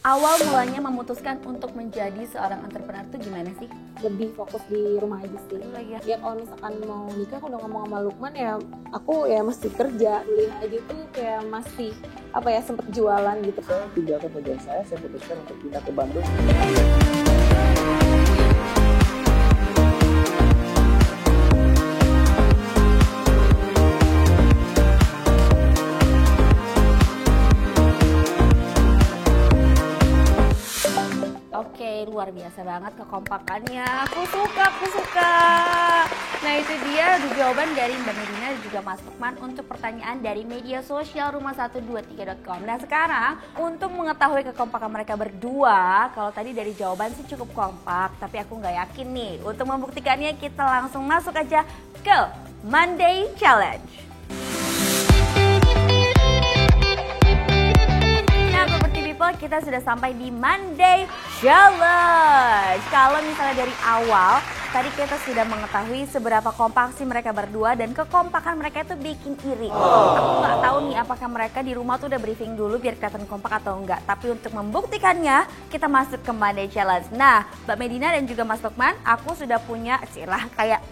awal mulanya memutuskan untuk menjadi seorang entrepreneur tuh gimana sih? Lebih fokus di rumah aja sih. Ya kalau misalkan mau nikah, kalau ngomong sama Lukman ya aku ya masih kerja. Kuliah aja tuh kayak masih sempet jualan gitu. Saya tinggalkan kerjaan saya putuskan untuk pindah ke Bandung. Oke, luar biasa banget kekompakannya. Aku suka. Nah, itu dia jawaban dari Mbak Medina dan juga Mas Lukman untuk pertanyaan dari media sosial rumah123.com. Nah, sekarang untuk mengetahui kekompakan mereka berdua, kalau tadi dari jawaban sih cukup kompak, tapi aku nggak yakin nih. Untuk membuktikannya, kita langsung masuk aja ke Monday Challenge. Kita sudah sampai di Monday Challenge. Kalau misalnya dari awal, tadi kita sudah mengetahui seberapa kompak sih mereka berdua dan kekompakan mereka itu bikin iri. Aku nggak tahu nih apakah mereka di rumah tuh udah briefing dulu biar kelihatan kompak atau enggak. Tapi untuk membuktikannya, kita masuk ke Monday Challenge. Nah, Mbak Medina dan juga Mas Lukman, aku sudah punya kayak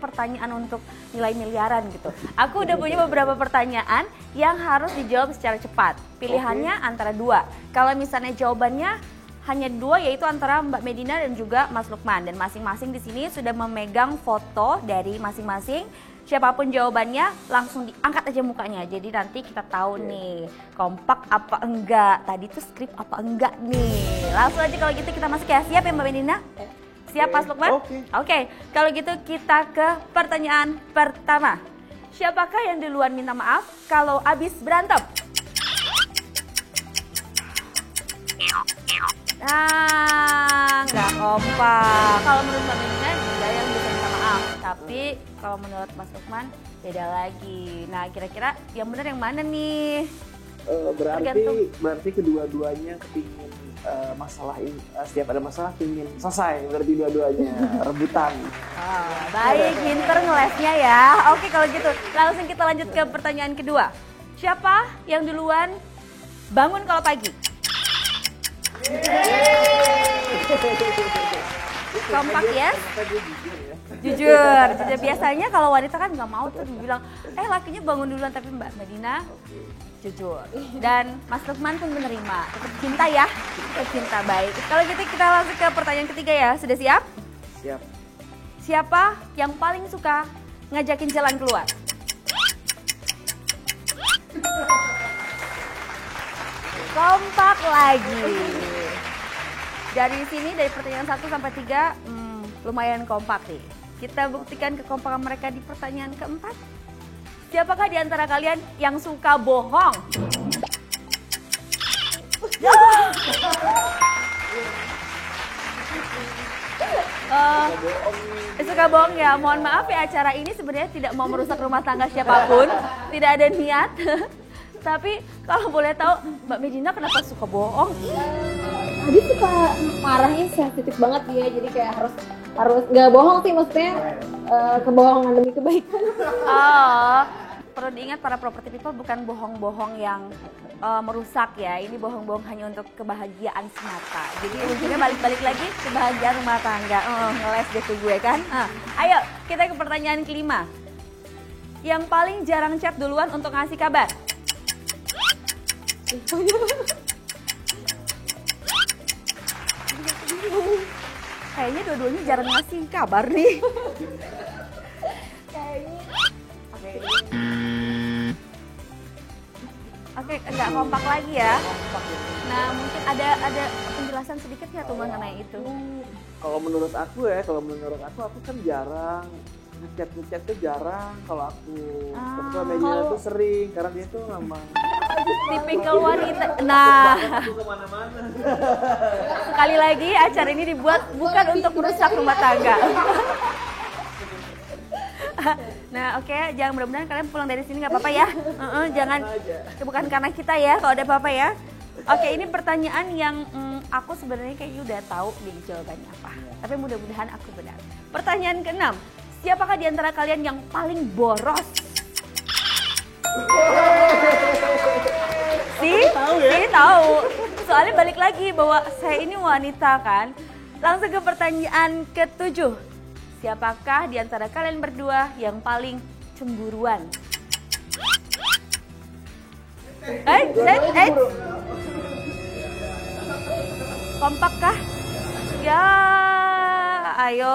pertanyaan untuk nilai miliaran gitu. Aku udah punya beberapa pertanyaan yang harus dijawab secara cepat. Pilihannya antara dua. Kalau misalnya jawabannya hanya dua, yaitu antara Mbak Medina dan juga Mas Lukman. Dan masing-masing di sini sudah memegang foto dari masing-masing. Siapapun jawabannya langsung diangkat aja mukanya. Jadi nanti kita tahu nih kompak apa enggak. Tadi tuh skrip apa enggak nih. Langsung aja kalau gitu kita masuk ya. Siap ya Mbak Medina? Siap Mas Lukman? Oke, kalau gitu kita ke pertanyaan pertama. Siapakah yang duluan minta maaf kalau abis berantem? Nah, nggak kompak. Kalau menurut Mbak Medina dia yang bisa minta maaf. Tapi kalau menurut Mas Lukman beda lagi. Nah, kira-kira yang benar yang mana nih? Berarti kedua-duanya kepingin masalah ini, setiap ada masalah ingin selesai, berarti dua-duanya rebutan. Baik, pinter ngelesnya ya. Oke, kalau gitu langsung kita lanjut ke pertanyaan kedua. Siapa yang duluan bangun kalau pagi? Kompak ya? Jujur. Biasanya kalau wanita kan nggak mau tuh bilang, lakinya bangun duluan, tapi Mbak Medina jujur. Dan Mas Lukman pun menerima. Tetap cinta ya? Tetap cinta, baik. Kalau gitu kita langsung ke pertanyaan ketiga ya. Sudah siap? Siap. Siapa yang paling suka ngajakin jalan keluar? Kompak lagi. Dari sini, dari pertanyaan 1 sampai 3, lumayan kompak nih. Kita buktikan kekompakan mereka di pertanyaan keempat. Siapakah di antara kalian yang suka bohong? Suka bohong ya. Mohon maaf ya, acara ini sebenarnya tidak mau merusak rumah tangga siapapun. Tidak ada niat. Tapi kalau boleh tahu, Mbak Medina kenapa suka bohong? Dia suka marahnya sensitif banget dia, jadi kayak harus nggak bohong sih, maksudnya kebohongan demi kebaikan. Perlu diingat para property people, bukan bohong-bohong yang merusak ya. Ini bohong-bohong hanya untuk kebahagiaan semata. Jadi ujungnya balik-balik lagi kebahagiaan rumah tangga. Ngeles gitu gue kan. Ayo kita ke pertanyaan kelima. Yang paling jarang chat duluan untuk ngasih kabar? Kayaknya dua-duanya jarang ngasih kabar nih. Kayaknya. Oke, enggak kompak lagi ya. Nah, mungkin ada penjelasan sedikit ya tuh mengenai itu. Kalau menurut aku kan jarang ngechat tuh jarang. Kalau aku kebetulan Medina tuh sering, karena dia tuh memang tipikal wanita. Nah, aku kemana-mana. Sekali lagi acara ini dibuat bukan untuk merusak rumah tangga. Nah, oke, jangan, mudah-mudahan kalian pulang dari sini nggak apa-apa ya. Jangan, bukan karena kita ya kalau ada apa-apa ya. Oke, ini pertanyaan yang aku sebenarnya kayaknya udah tahu nih jawabannya apa. Tapi mudah-mudahan aku benar. Pertanyaan ke-6, siapakah di antara kalian yang paling boros? Tahu. soalnya balik lagi bahwa saya ini wanita kan. Langsung ke pertanyaan ke-7. Siapakah di antara kalian berdua yang paling cemburuan? Kompakkah? Ya, ayo.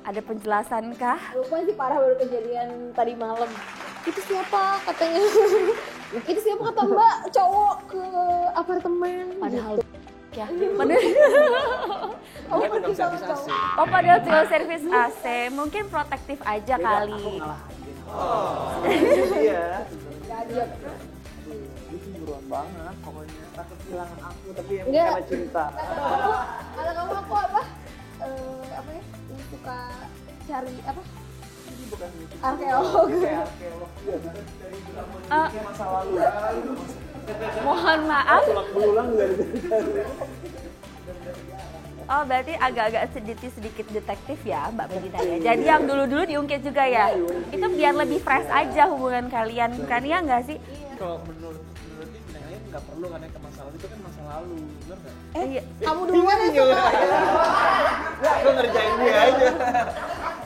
Ada penjelasan kah? Lupa sih, parah, baru kejadian tadi malam. Itu siapa katanya? Itu siapa kata Mbak, cowok ke apartemen. Padahal gitu. Ya, bener. Oh, padahal tinggal servis AC. Mungkin protektif aja kali. Iya. Dia Cemburuan banget pokoknya, takut kehilangan aku tapi yang Enggak. karena cinta. Kata kamu aku apa? Apa ya? Yang suka cari apa? Ini bukan Arkeolog. Kayak arkeolog dari kayak masa lalu. Mohon maaf. Tulang belulang dari. Oh, berarti agak-agak sedikit detektif ya Mbak Medina ya. Jadi yang dulu-dulu diungkit juga ya. Itu biar lebih fresh aja hubungan kalian, kan ya nggak sih? Kalau menurut Neng nggak perlu karena ke masa lalu itu kan masa lalu, benar nggak? Iya. Kamu duluan ya. Nggak, aku ngerjain dia aja.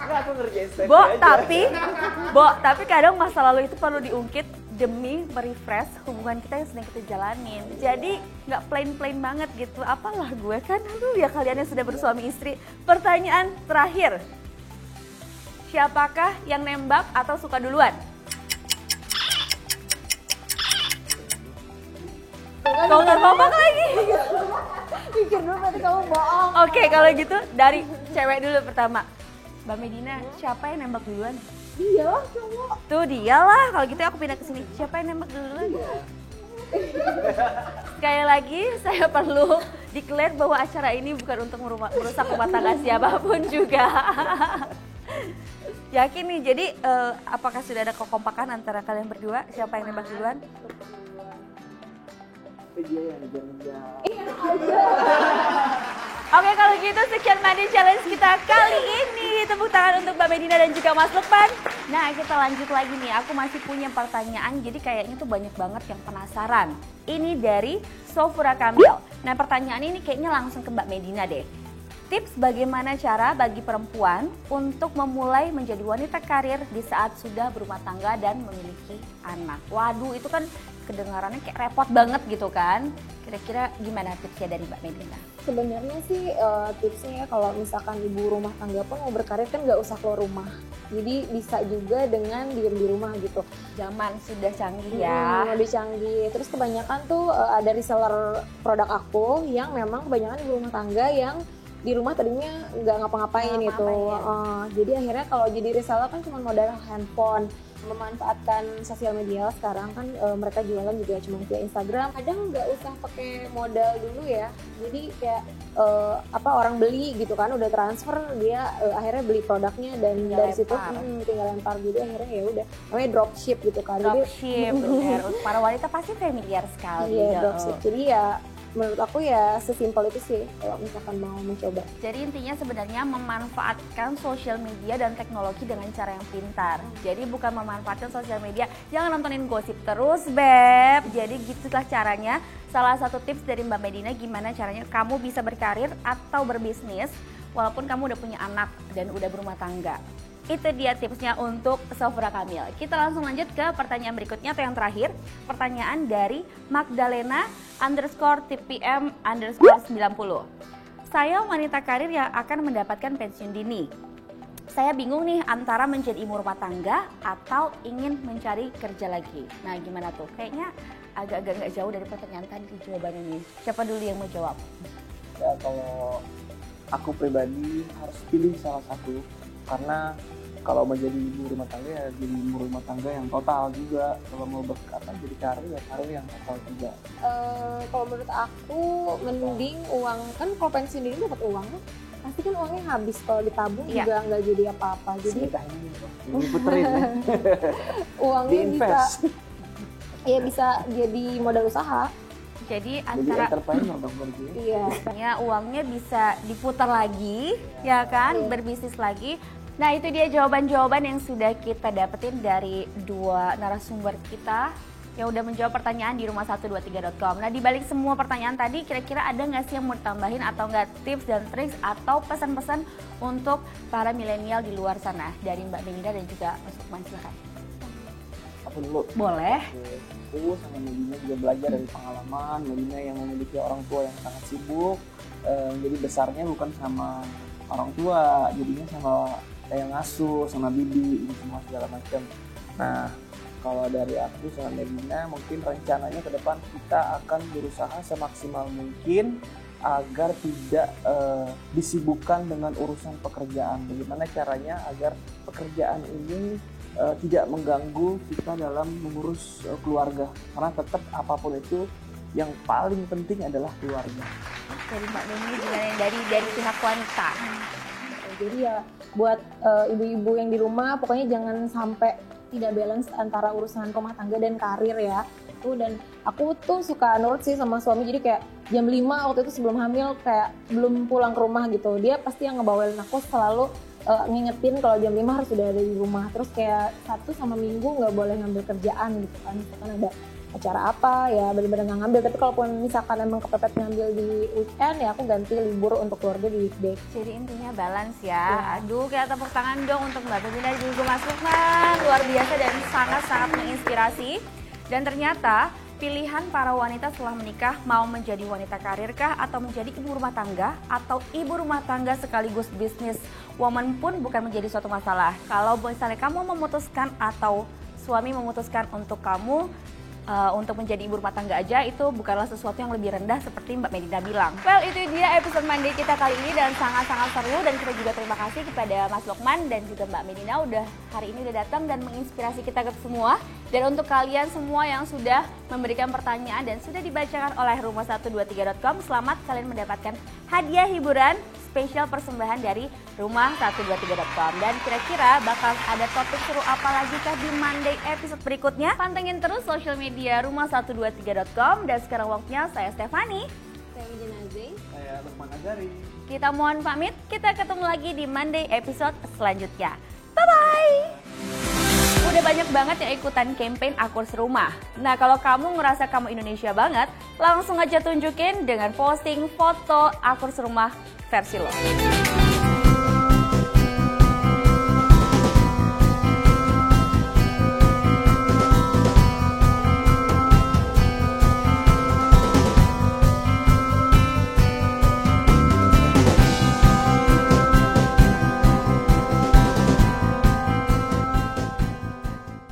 Nggak, aku ngerjain Steffi Bo, tapi kadang masa lalu itu perlu diungkit demi merefresh hubungan kita yang sedang kita jalanin. Jadi nggak plain-plain banget gitu. Apalah gue kan, aduh ya kalian yang sudah bersuami istri. Pertanyaan terakhir. Siapakah yang nembak atau suka duluan? Counter kompak lagi. Pikir dulu berarti kamu bohong. Oke, kalau gitu dari cewek dulu pertama. Mbak Medina, siapa yang nembak duluan? Dia lah cowok. Tuh dialah, kalau gitu aku pindah ke sini. Siapa yang nembak duluan? Sekali lagi saya perlu declare bahwa acara ini bukan untuk merusak rumah tangga siapapun juga. Yakin nih, jadi apakah sudah ada kekompakan antara kalian berdua? Siapa yang nembak duluan? Dia yang jangan. Oke, kalau gitu sekian Monday Challenge kita kali ini. Tepuk tangan untuk Mbak Medina dan juga Mas Lukman. Nah, kita lanjut lagi nih. Aku masih punya pertanyaan, jadi kayaknya tuh banyak banget yang penasaran. Ini dari Sofura Kamil. Nah, pertanyaan ini kayaknya langsung ke Mbak Medina deh. Tips bagaimana cara bagi perempuan untuk memulai menjadi wanita karir di saat sudah berumah tangga dan memiliki anak. Waduh, itu kan kedengarannya kayak repot banget gitu kan. Kira-kira gimana tipsnya dari Mbak Medina? Sebenarnya sih tipsnya ya kalau misalkan ibu rumah tangga pun mau berkarir kan nggak usah keluar rumah. Jadi bisa juga dengan diem di rumah gitu. Zaman sudah canggih ya. Lebih canggih. Terus kebanyakan tuh ada reseller produk aku yang memang kebanyakan ibu rumah tangga yang di rumah tadinya nggak ngapa-ngapain itu. Jadi akhirnya kalau jadi reseller kan cuma modal handphone, memanfaatkan sosial media sekarang kan mereka jualan juga cuma via Instagram. Kadang nggak usah pakai modal dulu ya. Jadi kayak orang beli gitu kan udah transfer dia akhirnya beli produknya dan tinggal dari situ tinggal lempar. Jadi akhirnya ya udah namanya dropship gitu kan. Dropship, benar. Para wanita pasti familiar sekali. Iya, dropship. Jadi ya menurut aku ya sesimpel itu sih kalau misalkan mau mencoba. Jadi intinya sebenarnya memanfaatkan sosial media dan teknologi dengan cara yang pintar. Jadi bukan memanfaatkan sosial media, jangan nontonin gosip terus Beb. Jadi gitulah caranya. Salah satu tips dari Mbak Medina gimana caranya kamu bisa berkarir atau berbisnis walaupun kamu udah punya anak dan udah berumah tangga. Itu dia tipsnya untuk Sofura Kamil. Kita langsung lanjut ke pertanyaan berikutnya atau yang terakhir. Pertanyaan dari Magdalena _TPM _90. Saya wanita karir yang akan mendapatkan pensiun dini. Saya bingung nih antara menjadi ibu rumah tangga atau ingin mencari kerja lagi. Nah gimana tuh? Kayaknya agak-agak nggak jauh dari pertanyaan tadi jawabannya nih. Siapa dulu yang mau jawab? Ya kalau aku pribadi harus pilih salah satu. Karena kalau menjadi ibu rumah tangga ya jadi ibu rumah tangga yang total juga. Kalau mau berkata jadi karir ya karir yang total juga. Kalau menurut aku mending uang kan kalau pensiun dini dapat uang kan pasti kan uangnya habis kalau ditabung juga nggak jadi apa-apa. Jadi puterin ya. uangnya Di-invest. bisa jadi modal usaha. Jadi antara entrepreneur dong berarti. Iya, uangnya bisa diputar lagi, ya kan, berbisnis lagi. Nah itu dia jawaban-jawaban yang sudah kita dapetin dari dua narasumber kita yang udah menjawab pertanyaan di rumah123.com. Nah, di balik semua pertanyaan tadi, kira-kira ada nggak sih yang mau ditambahin atau nggak tips dan triks atau pesan-pesan untuk para milenial di luar sana dari Mbak Melinda dan juga Mas Lukman? Silakan. Aku dulu. Boleh. Aku sama Medina juga belajar dari pengalaman. Medina yang memiliki orang tua yang sangat sibuk, jadi besarnya bukan sama orang tua, jadinya sama yang ngasuh, sama bibi, ini semua segala macam. Nah, kalau dari aku sama Medina, mungkin rencananya ke depan kita akan berusaha semaksimal mungkin agar tidak disibukkan dengan urusan pekerjaan. Bagaimana caranya agar pekerjaan ini tidak mengganggu kita dalam mengurus keluarga. Karena tetap apapun itu yang paling penting adalah keluarga. Dari Mbak Deni juga dari pihak wanita. Jadi ya buat ibu-ibu yang di rumah, pokoknya jangan sampai tidak balance antara urusan rumah tangga dan karir ya. Dan aku tuh suka nurut sih sama suami, jadi kayak jam 5 waktu itu sebelum hamil kayak belum pulang ke rumah gitu. Dia pasti yang ngebawelin aku, selalu ngingetin kalau jam 5 harus udah ada di rumah. Terus kayak Sabtu sama Minggu nggak boleh ngambil kerjaan gitu kan. Misalkan ada acara apa ya benar-benar nggak ngambil. Tapi kalaupun misalkan emang kepepet ngambil di weekend ya aku ganti libur untuk keluarga di weekday. Jadi intinya balance ya. Aduh, kita tepuk tangan dong untuk Mbak Melinda dan juga Mas Lukman. Luar biasa dan sangat-sangat menginspirasi. Dan ternyata pilihan para wanita setelah menikah mau menjadi wanita karirkah atau menjadi ibu rumah tangga atau ibu rumah tangga sekaligus bisnis woman pun bukan menjadi suatu masalah. Kalau misalnya kamu memutuskan atau suami memutuskan untuk kamu untuk menjadi ibu rumah tangga aja, itu bukanlah sesuatu yang lebih rendah seperti Mbak Melinda bilang. Well, itu dia episode Monday kita kali ini dan sangat-sangat seru, dan kita juga terima kasih kepada Mas Lukman dan juga Mbak Melinda udah hari ini udah datang dan menginspirasi kita semua. Dan untuk kalian semua yang sudah memberikan pertanyaan dan sudah dibacakan oleh rumah123.com, selamat kalian mendapatkan hadiah hiburan spesial persembahan dari rumah123.com. Dan kira-kira bakal ada topik seru apa lagi kah di Monday episode berikutnya? Pantengin terus sosial media rumah123.com. Dan sekarang waktunya saya Stefani, Saya Medina Azay. Saya Lukman Azari. kita mohon pamit. Kita ketemu lagi di Monday episode selanjutnya. Bye-bye! Udah banyak banget yang ikutan campaign Akur Serumah. Nah, kalau kamu ngerasa kamu Indonesia banget, langsung aja tunjukin dengan posting foto Akur Serumah versi lo.